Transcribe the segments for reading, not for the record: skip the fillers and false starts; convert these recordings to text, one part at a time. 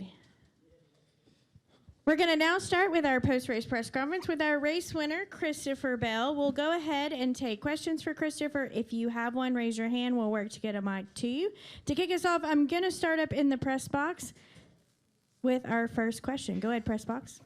right. We're going to now start with our post-race press conference with our race winner, Christopher Bell. We'll go ahead and take questions for Christopher. If you have one, raise your hand. We'll work to get a mic to you. To kick us off, I'm going to start up in the press box with our first question. Go ahead, press box.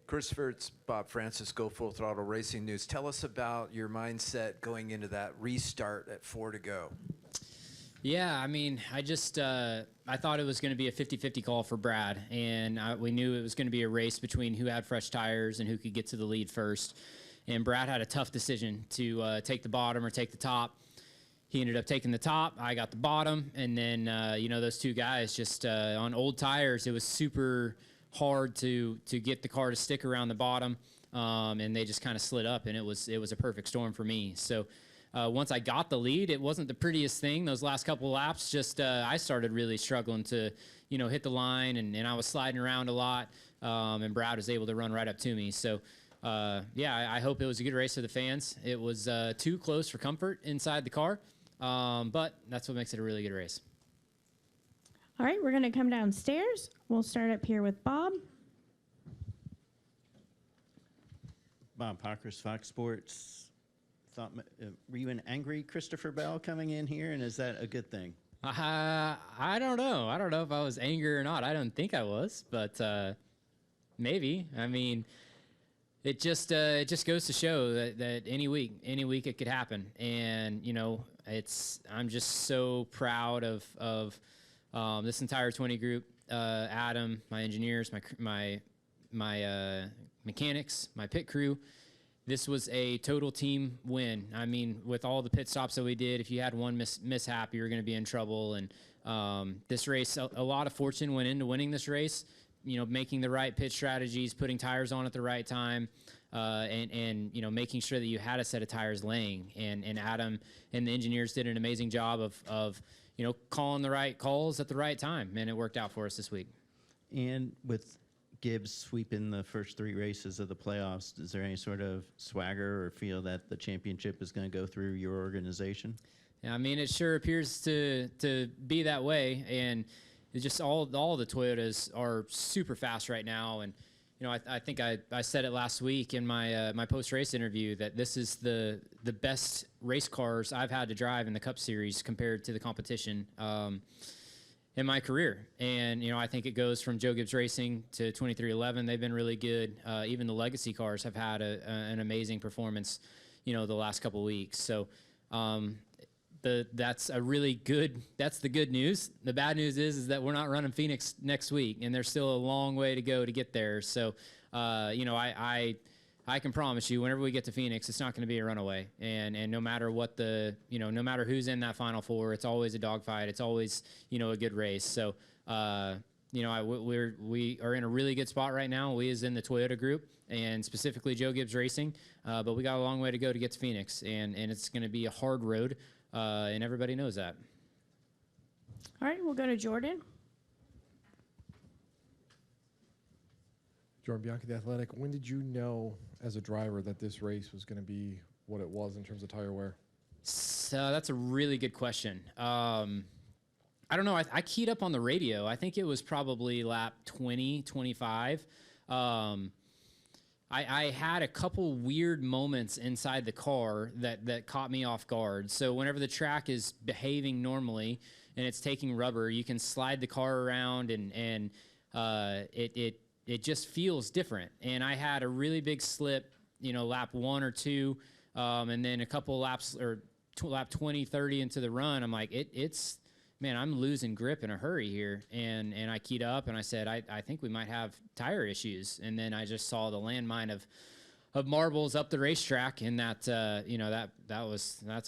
Christopher, it's Bob Francis, Go Full Throttle Racing News. Tell us about your mindset going into that restart at 4 to go. Yeah, I mean, I thought it was going to be a 50-50 call for Brad, and we knew it was going to be a race between who had fresh tires and who could get to the lead first. And Brad had a tough decision to take the bottom or take the top. He ended up taking the top. I got the bottom, and then those two guys just on old tires, it was super hard to get the car to stick around the bottom, and they just kind of slid up, and it was a perfect storm for me. So. Once I got the lead, it wasn't the prettiest thing. Those last couple of laps, I started really struggling to, hit the line, and I was sliding around a lot, and Brad was able to run right up to me. So, I hope it was a good race for the fans. It was too close for comfort inside the car, but that's what makes it a really good race. All right, we're going to come downstairs. We'll start up here with Bob. Bob Pockers, Fox Sports. Were you an angry Christopher Bell coming in here, and is that a good thing? I don't know. I don't know if I was angry or not. I don't think I was, but maybe. I mean, it just goes to show that any week it could happen, and I'm just so proud of this entire 20 group. Adam, my engineers, my mechanics, my pit crew. This was a total team win. I mean, with all the pit stops that we did, if you had one mishap, you were going to be in trouble. And this race, a lot of fortune went into winning this race. Making the right pit strategies, putting tires on at the right time, and making sure that you had a set of tires laying. And Adam and the engineers did an amazing job of calling the right calls at the right time, and it worked out for us this week. And with Gibbs sweeping the first 3 races of the playoffs, is there any sort of swagger or feel that the championship is going to go through your organization? Yeah, I mean, it sure appears to be that way, and it's just all the Toyotas are super fast right now. And I think I said it last week in my my post-race interview that this is the best race cars I've had to drive in the Cup Series compared to the competition. In my career. And, I think it goes from Joe Gibbs Racing to 2311. They've been really good. Even the legacy cars have had an amazing performance, the last couple of weeks. So that's the good news. The bad news is that we're not running Phoenix next week, and there's still a long way to go to get there. So, I can promise you, whenever we get to Phoenix, it's not going to be a runaway. And no matter what no matter who's in that Final Four, it's always a dogfight. It's always, a good race. So, we are in a really good spot right now. We as in the Toyota group, and specifically Joe Gibbs Racing. But we got a long way to go to get to Phoenix, and it's going to be a hard road, and everybody knows that. All right, we'll go to Jordan. Jordan Bianchi, The Athletic. When did you know as a driver that this race was going to be what it was in terms of tire wear? So that's a really good question. I don't know. I keyed up on the radio. I think it was probably lap 20, 25. I had a couple weird moments inside the car that caught me off guard. So whenever the track is behaving normally and it's taking rubber, you can slide the car around and it just feels different. And I had a really big slip, lap 1 or 2, and then a couple laps or lap 20, 30 into the run. I'm like, man, I'm losing grip in a hurry here. And I keyed up and I said, I think we might have tire issues. And then I just saw the landmine of marbles up the racetrack, and that's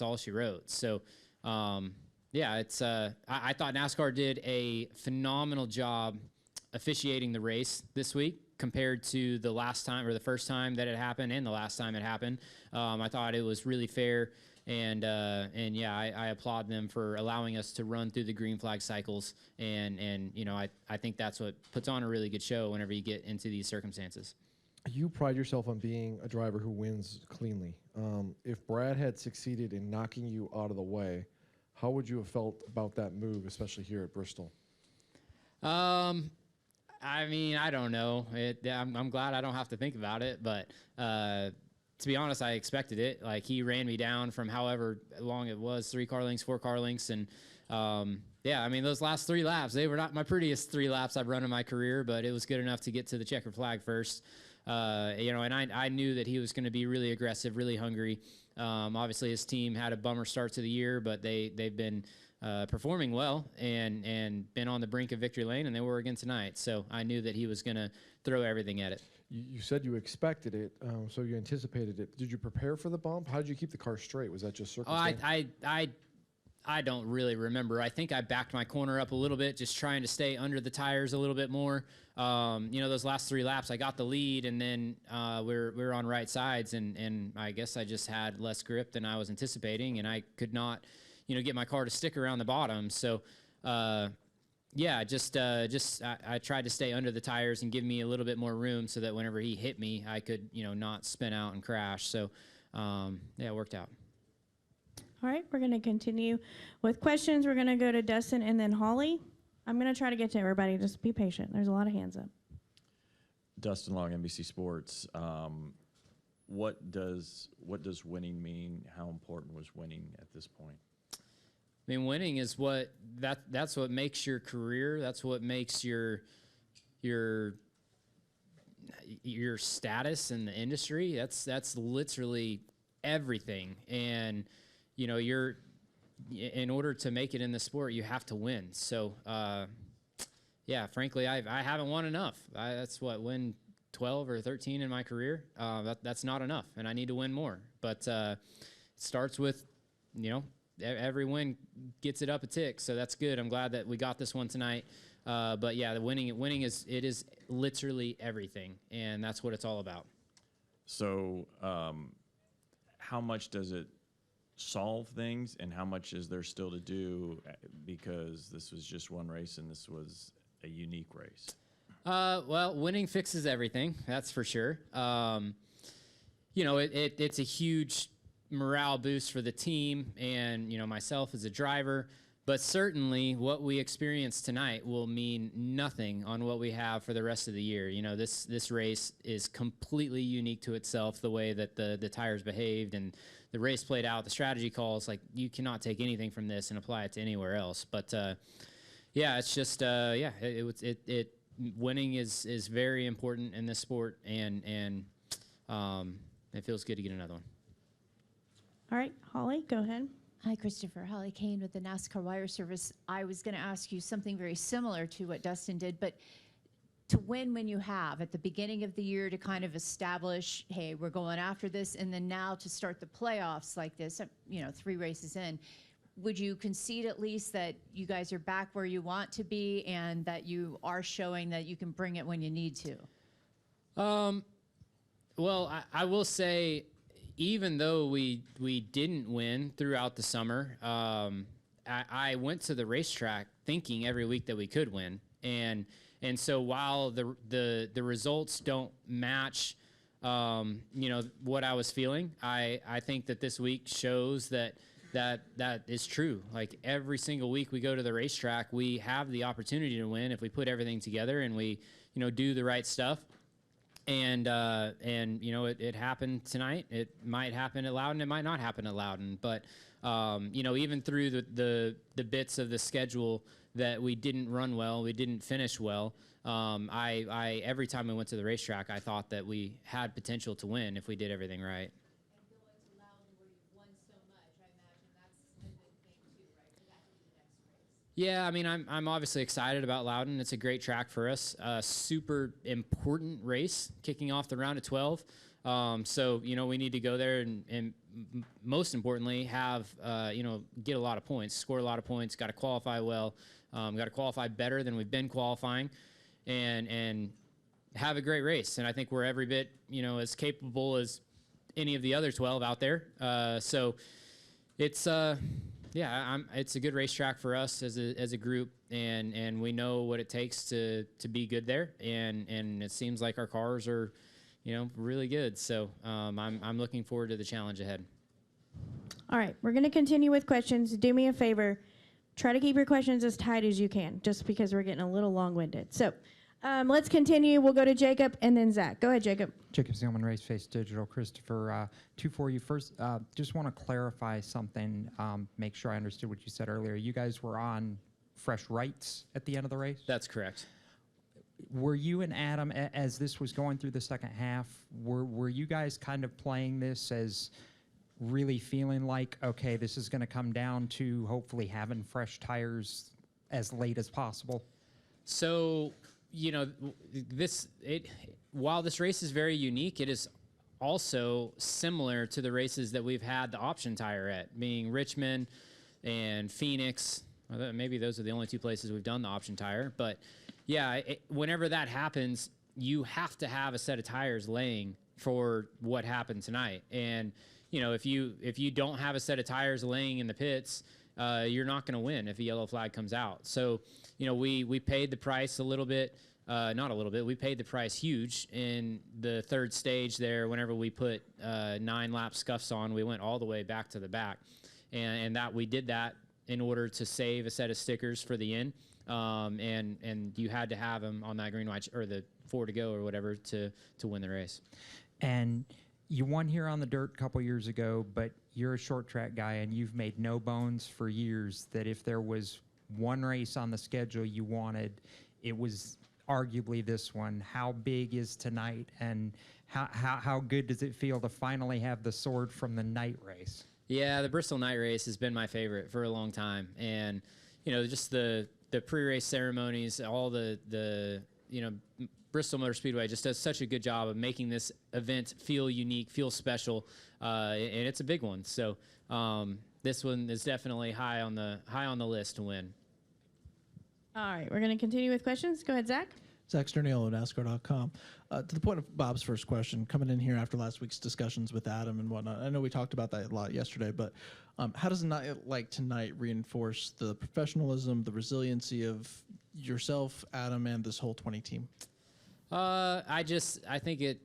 all she wrote. So, I thought NASCAR did a phenomenal job officiating the race this week compared to the last time, or the first time that it happened and the last time it happened. I thought it was really fair, and I applaud them for allowing us to run through the green flag cycles, and I think that's what puts on a really good show whenever you get into these circumstances. You pride yourself on being a driver who wins cleanly. If Brad had succeeded in knocking you out of the way, How would you have felt about that move, especially here at Bristol? I mean, I don't know. I'm glad I don't have to think about it, but to be honest, I expected it. Like, he ran me down from however long it was, 3 car lengths, 4 car lengths, and yeah, I mean, those last 3 laps, they were not my prettiest 3 laps I've run in my career, but it was good enough to get to the checkered flag first. You know, and I knew that he was going to be really aggressive, really hungry. Obviously, his team had a bummer start to the year, but they've been performing well and been on the brink of victory lane, and they were again tonight. So I knew that he was going to throw everything at it. You said you expected it, so you anticipated it. Did you prepare for the bump? How did you keep the car straight? Was that just circumstance? I don't really remember. I think I backed my corner up a little bit, just trying to stay under the tires a little bit more. You know, those last 3 laps, I got the lead, and then we're on right sides, and I guess I just had less grip than I was anticipating, and I could not, you know, get my car to stick around the bottom. So, yeah, I tried to stay under the tires and give me a little bit more room so that whenever he hit me, I could, you know, not spin out and crash. So, yeah, it worked out. All right, we're going to continue with questions. We're going to go to Dustin and then Holly. I'm going to try to get to everybody. Just be patient. There's a lot of hands up. Dustin Long, NBC Sports. What does winning mean? How important was winning at this point? I mean, winning is that's what makes your career. That's what makes your status in the industry. That's literally everything. And you know, in order to make it in the sport, you have to win. So, yeah, frankly, I haven't won enough. That's win 12 or 13 in my career. That's not enough, and I need to win more. But it starts with, you know, every win gets it up a tick. So that's good. I'm glad that we got this one tonight. But yeah, the winning is literally everything, and that's what it's all about. So, how much does it solve things, and how much is there still to do, because this was just one race and this was a unique race? Well, winning fixes everything, that's for sure. You know, it's a huge morale boost for the team and, you know, myself as a driver, but certainly what we experienced tonight will mean nothing on what we have for the rest of the year. You know, this race is completely unique to itself, the way that the tires behaved and the race played out, the strategy calls. Like, you cannot take anything from this and apply it to anywhere else. But yeah, it's just yeah, winning is very important in this sport, and it feels good to get another one. All right, Holly, go ahead. Hi, Christopher. Holly Kane with the NASCAR Wire Service. I was going to ask you something very similar to what Dustin did, but to win when you have at the beginning of the year, to kind of establish, hey, we're going after this, and then now to start the playoffs like this, you know, 3 races in, would you concede at least that you guys are back where you want to be and that you are showing that you can bring it when you need to? Well, I will say, even though we didn't win throughout the summer, I went to the racetrack thinking every week that we could win, and so while the results don't match, you know, what I was feeling, I think that this week shows that is true. Like, every single week we go to the racetrack, we have the opportunity to win if we put everything together and we, you know, do the right stuff. And you know, it happened tonight. It might happen at Loudon. It might not happen at Loudon. But you know, even through the bits of the schedule that we didn't run well, we didn't finish well. I every time we went to the racetrack, I thought that we had potential to win if we did everything right. Yeah, I mean, I'm obviously excited about Loudon. It's a great track for us. Super important race, kicking off the round of 12. So, you know, we need to go there and most importantly, have, you know, get a lot of points, score a lot of points, got to qualify well, got to qualify better than we've been qualifying, and have a great race. And I think we're every bit, you know, as capable as any of the other 12 out there. So it's, yeah, it's a good racetrack for us as a group, and we know what it takes to be good there, and it seems like our cars are, you know, really good. So I'm looking forward to the challenge ahead. All right, we're going to continue with questions. Do me a favor. Try to keep your questions as tight as you can, just because we're getting a little long-winded. So let's continue. We'll go to Jacob and then Zach. Go ahead, Jacob. Jacob Zielman, Race Face Digital. Christopher, two for you. First, just want to clarify something, make sure I understood what you said earlier. You guys were on fresh rights at the end of the race? That's correct. Were you and Adam, as this was going through the second half, were you guys kind of playing this as really feeling like, okay, this is going to come down to hopefully having fresh tires as late as possible? So, while this race is very unique, it is also similar to the races that we've had the option tire at, being Richmond and Phoenix. Maybe those are the only two places we've done the option tire. But yeah, whenever that happens, you have to have a set of tires laying for what happened tonight. And if you don't have a set of tires laying in the pits, you're not going to win if a yellow flag comes out. So, we paid the price a little bit, not a little bit. We paid the price huge in the third stage there. Whenever we put 9-lap scuffs on, we went all the way back to the back, and that we did that in order to save a set of stickers for the end. And you had to have them on that green, white, or the 4 to go or whatever to win the race. And you won here on the dirt a couple years ago, but you're a short track guy, and you've made no bones for years that if there was one race on the schedule you wanted, it was arguably this one. How big is tonight, and how good does it feel to finally have the sword from the night race? Yeah, the Bristol night race has been my favorite for a long time. And, just the pre-race ceremonies, all the Bristol Motor Speedway just does such a good job of making this event feel unique, feel special, and it's a big one. So this one is definitely high on the list to win. All right, we're going to continue with questions. Go ahead, Zach. Zach Sterniello, NASCAR.com. To the point of Bob's first question, coming in here after last week's discussions with Adam and whatnot, I know we talked about that a lot yesterday, but how does a night like tonight reinforce the professionalism, the resiliency of yourself, Adam, and this whole 20 team? I think it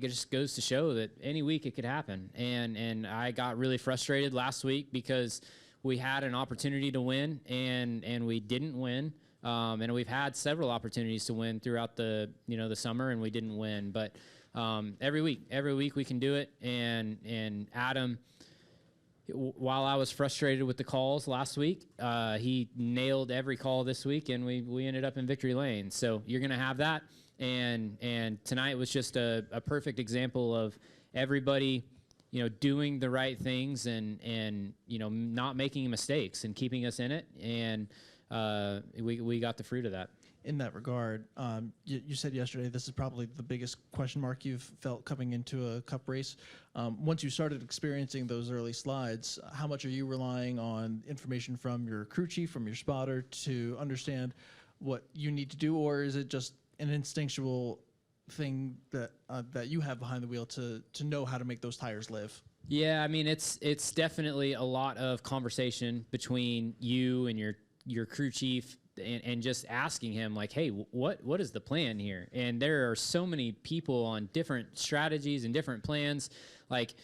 just goes to show that any week it could happen. And I got really frustrated last week because we had an opportunity to win and we didn't win. And we've had several opportunities to win throughout the summer, and we didn't win. But every week we can do it. And Adam, while I was frustrated with the calls last week, he nailed every call this week, and we ended up in victory lane. So you're going to have that. And tonight was just a perfect example of everybody, doing the right things and not making mistakes and keeping us in it. And we got the fruit of that. In that regard, you said yesterday this is probably the biggest question mark you've felt coming into a cup race. Once you started experiencing those early slides, how much are you relying on information from your crew chief, from your spotter, to understand what you need to do, or is it just an instinctual thing that you have behind the wheel to know how to make those tires live? Yeah, I mean it's definitely a lot of conversation between you and your crew chief, and just asking him like, hey, what is the plan here? And there are so many people on different strategies and different plans. Like,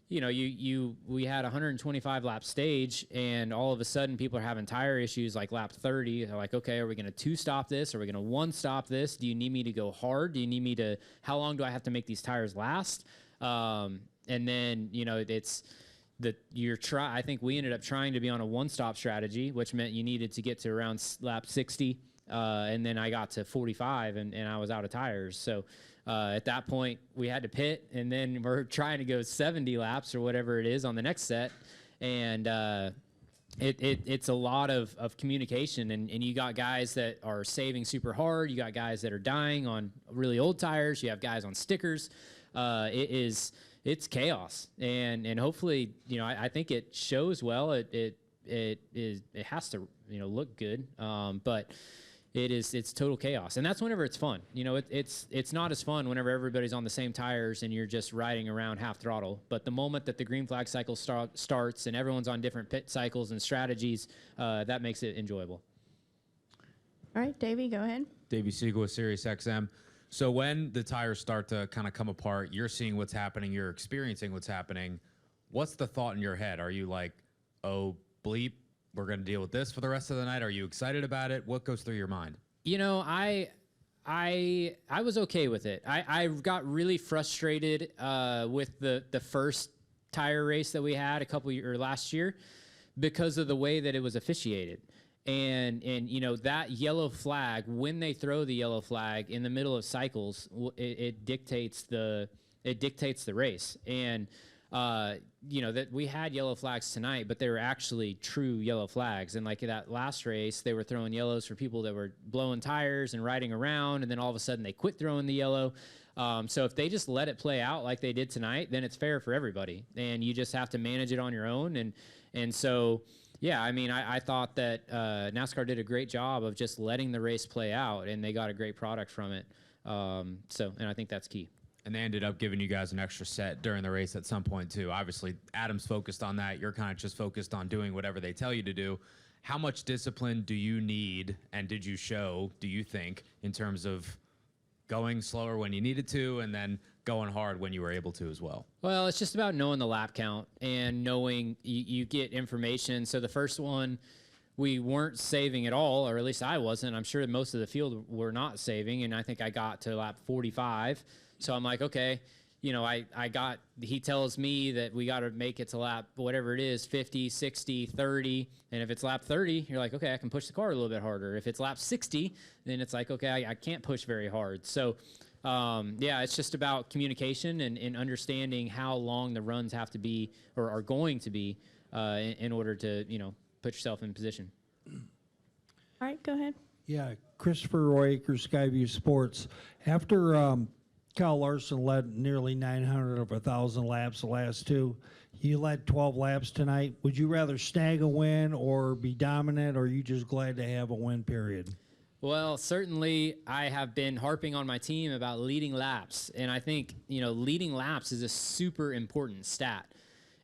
we had a 125 lap stage, and all of a sudden people are having tire issues like lap 30. They're like, okay, are we going to 2-stop this? Are we going to 1-stop this? Do you need me to go hard? Do you need me to, how long do I have to make these tires last? And then, it's that I think we ended up trying to be on a 1-stop strategy, which meant you needed to get to around lap 60. And then I got to 45 and I was out of tires. So at that point we had to pit, and then we're trying to go 70 laps or whatever it is on the next set. And it's a lot of communication, and you got guys that are saving super hard. You got guys that are dying on really old tires. You have guys on stickers. It's chaos, and hopefully, I think it shows well. It has to, look good, but it's total chaos, and that's whenever it's fun. It's not as fun whenever everybody's on the same tires and you're just riding around half throttle. But the moment that the green flag cycle starts and everyone's on different pit cycles and strategies, that makes it enjoyable. All right, Davey, go ahead. Davey Siegel with SiriusXM. So when the tires start to kind of come apart, you're seeing what's happening, you're experiencing what's happening. what's the thought in your head? Are you like, oh, bleep, we're going to deal with this for the rest of the night? Are you excited about it? What goes through your mind? You know, I was okay with it. I got really frustrated with the first tire race that we had last year because of the way that it was officiated. And you know, that yellow flag, when they throw the yellow flag in the middle of cycles, it dictates the race. And you know, that we had yellow flags tonight, but they were actually true yellow flags. And like that last race, they were throwing yellows for people that were blowing tires and riding around, and then all of a sudden they quit throwing the yellow. So if they just let it play out like they did tonight, then it's fair for everybody, and you just have to manage it on your own. And so, yeah, I mean, I thought that NASCAR did a great job of just letting the race play out, and they got a great product from it. And I think that's key. And they ended up giving you guys an extra set during the race at some point, too. Obviously, Adam's focused on that. You're kind of just focused on doing whatever they tell you to do. How much discipline do you need, and did you show, do you think, in terms of going slower when you needed to and then going hard when you were able to as well? Well, it's just about knowing the lap count and knowing you get information. So the first one, we weren't saving at all, or at least I wasn't. I'm sure most of the field were not saving, and I think I got to lap 45. So I'm like, okay, you know, he tells me that we got to make it to lap, whatever it is, 50, 60, 30. And if it's lap 30, you're like, okay, I can push the car a little bit harder. If it's lap 60, then it's like, okay, I can't push very hard. So, yeah, it's just about communication and understanding how long the runs have to be or are going to be in order to, you know, put yourself in position. All right, go ahead. Yeah, Christopher Roy Acres, Skyview Sports. After Kyle Larson led nearly 900 of 1,000 laps the last two, you led 12 laps tonight. Would you rather snag a win or be dominant, or are you just glad to have a win, period? Well, certainly I have been harping on my team about leading laps, and I think, you know, leading laps is a super important stat.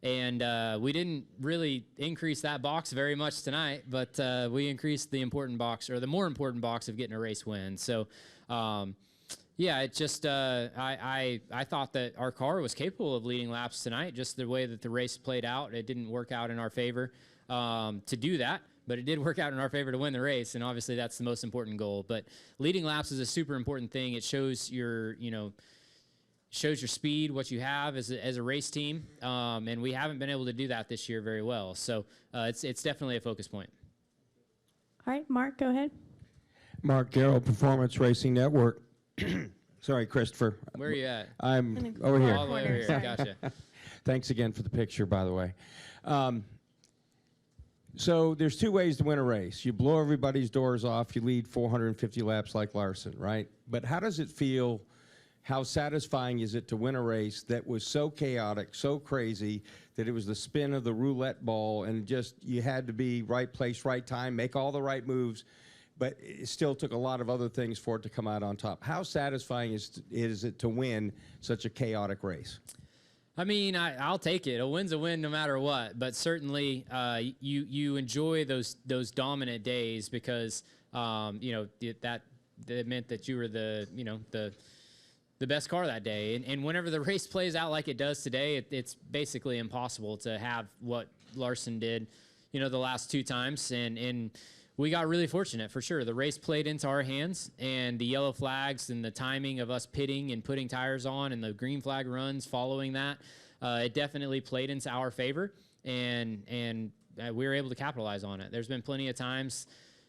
And we didn't really increase that box very much tonight, but we increased the important box, or the more important box, of getting a race win. So, yeah, it just I thought that our car was capable of leading laps tonight. Just the way that the race played out, it didn't work out in our favor to do that, but it did work out in our favor to win the race, and obviously that's the most important goal. But leading laps is a super important thing. It shows your, you know, shows your speed, what you have as a race team, and we haven't been able to do that this year very well. So it's definitely a focus point. All right, Mark, go ahead. Mark Garrow, Performance Racing Network. Sorry, Christopher. Where are you at? I'm over here. All the way over here. Gotcha. Thanks again for the picture, by the way. So there's two ways to win a race. You blow everybody's doors off. You lead 450 laps like Larson, right? But how does it feel? How satisfying is it to win a race that was so chaotic, so crazy, that it was the spin of the roulette ball, and just you had to be right place, right time, make all the right moves, but it still took a lot of other things for it to come out on top. How satisfying is it to win such a chaotic race? I mean, I'll take it. A win's a win no matter what. But certainly, you enjoy those dominant days because you know that meant that you were the best car that day. And whenever the race plays out like it does today, it's basically impossible to have what Larson did, you know, the last two times. And we got really fortunate, for sure. The race played into our hands, and the yellow flags and the timing of us pitting and putting tires on and the green flag runs following that, it definitely played into our favor, and we were able to capitalize on it. There's been plenty of times,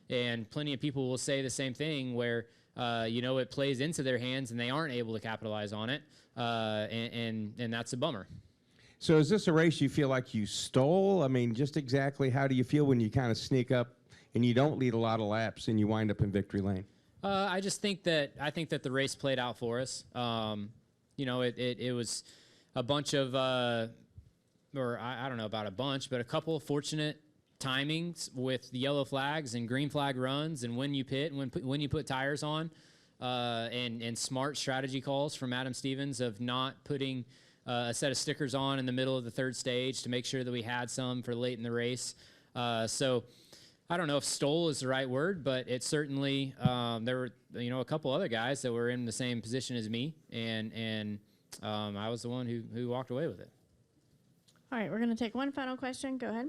and plenty of people will say the same thing, where you know, it plays into their hands and they aren't able to capitalize on it, and that's a bummer. So is this a race you feel like you stole? I mean, just exactly how do you feel when you kind of sneak up and you don't lead a lot of laps and you wind up in victory lane? I think that the race played out for us. You know, it was a bunch of, or I don't know about a bunch, but a couple of fortunate timings with the yellow flags and green flag runs, and when you pit, when you put tires on, and smart strategy calls from Adam Stevens of not putting a set of stickers on in the middle of the third stage to make sure that we had some for late in the race. So I don't know if stole is the right word, but it certainly, there were, you know, a couple other guys that were in the same position as me, and I was the one who walked away with it. All right, we're going to take one final question. Go ahead.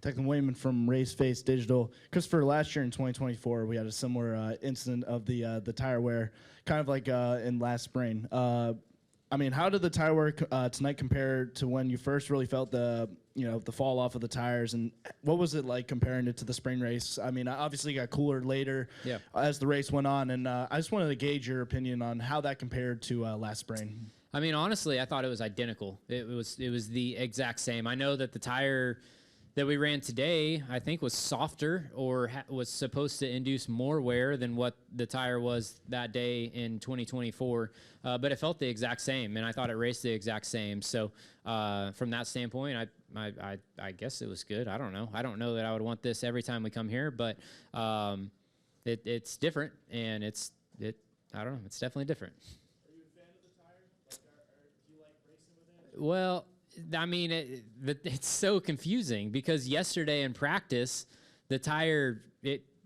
Declan Wayman from Race Face Digital. Christopher, last year in 2024, we had a similar incident of the tire wear, kind of like in last spring. I mean, how did the tire wear tonight compare to when you first really felt the fall off of the tires, and what was it like comparing it to the spring race? I mean, obviously it got cooler later as the race went on, and I just wanted to gauge your opinion on how that compared to last spring. I mean, honestly, I thought it was identical. It was the exact same. I know that the tire that we ran today, I think, was softer or was supposed to induce more wear than what the tire was that day in 2024. But it felt the exact same, and I thought it raced the exact same. So from that standpoint, I guess it was good. I don't know. I don't know that I would want this every time we come here, but it's different, and I don't know. It's definitely different. Are you a fan of the tire? Do you like racing with it? Well, I mean, it's so confusing because yesterday in practice, the tire,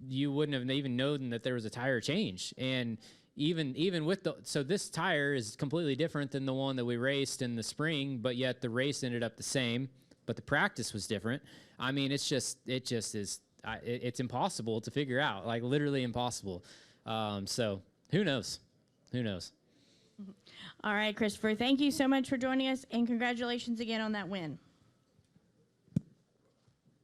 you wouldn't have even known that there was a tire change. And even with so this tire is completely different than the one that we raced in the spring, but yet the race ended up the same, but the practice was different. I mean, it just is, it's impossible to figure out, like literally impossible. So who knows? Who knows? All right, Christopher, thank you so much for joining us, and congratulations again on that win.